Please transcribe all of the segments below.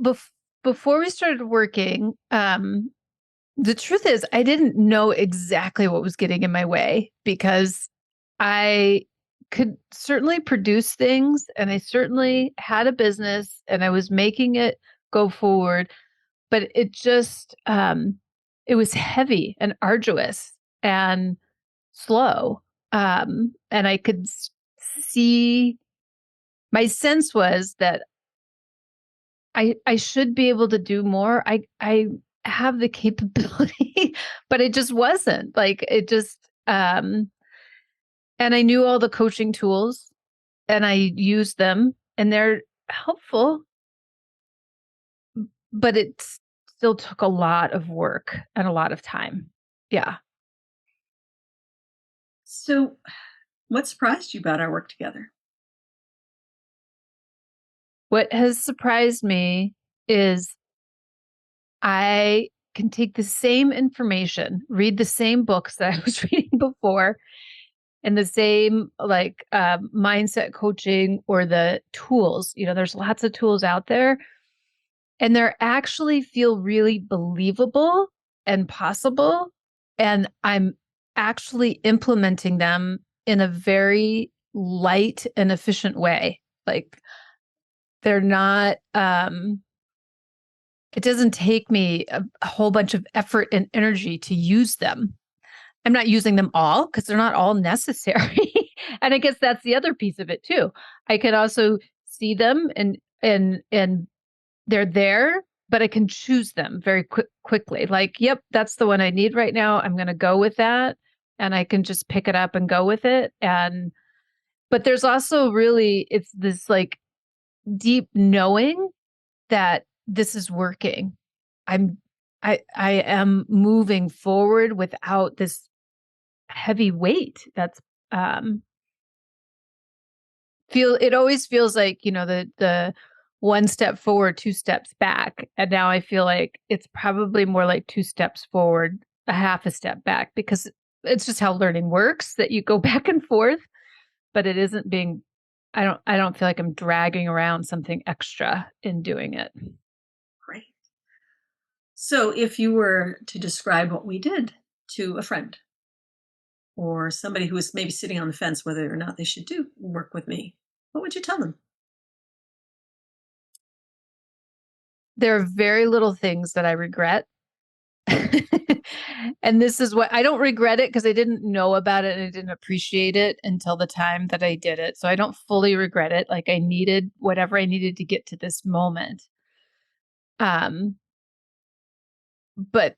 bef- before we started working, the truth is I didn't know exactly what was getting in my way because I could certainly produce things and I certainly had a business and I was making it go forward, but it was heavy and arduous and slow. And I could see my sense was that I should be able to do more. I have the capability, but it just wasn't. Like it just and I knew all the coaching tools and I used them and they're helpful, but it still took a lot of work and a lot of time. Yeah. So, what surprised you about our work together? What has surprised me is I can take the same information, read the same books that I was reading before, and the same like mindset coaching or the tools. There's lots of tools out there, and they actually feel really believable and possible. And I'm actually implementing them in a very light and efficient way. Like they're not it doesn't take me a whole bunch of effort and energy to use them. I'm not using them all because they're not all necessary. And I guess that's the other piece of it too. I can also see them and they're there, but I can choose them very quickly. Like, yep, that's the one I need right now. I'm going to go with that, and I can just pick it up and go with it. And but there's also really it's this like deep knowing that this is working. I'm I am moving forward without this heavy weight that's um it always feels like, the one step forward, two steps back. And now I feel like it's probably more like two steps forward, a half a step back because it's just how learning works that you go back and forth, but it isn't being I don't feel like I'm dragging around something extra in doing it. Great. So, if you were to describe what we did to a friend or somebody who was maybe sitting on the fence whether or not they should do work with me, what would you tell them? There are very little things that I regret. And this is what I don't regret it because I didn't know about it and I didn't appreciate it until the time that I did it. So I don't fully regret it. Like I needed whatever I needed to get to this moment. Um, but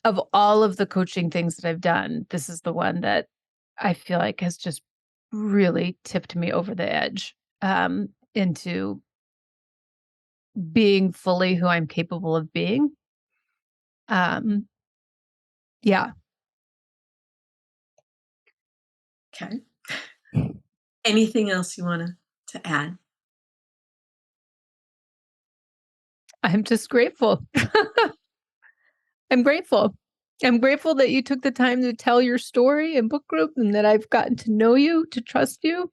of all of the coaching things that I've done, this is the one that I feel like has just really tipped me over the edge into being fully who I'm capable of being. Um, yeah. Okay. Anything else you want to add? I'm just grateful. I'm grateful. I'm grateful that you took the time to tell your story in book group and that I've gotten to know you, to trust you.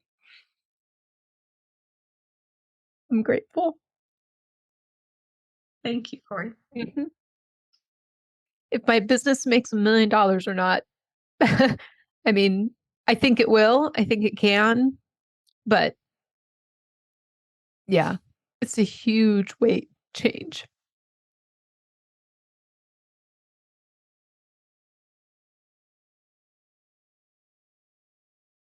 I'm grateful. Thank you, Cori. Mhm. If my business makes $1 million or not, I mean, I think it will. I think it can. But yeah, it's a huge weight change.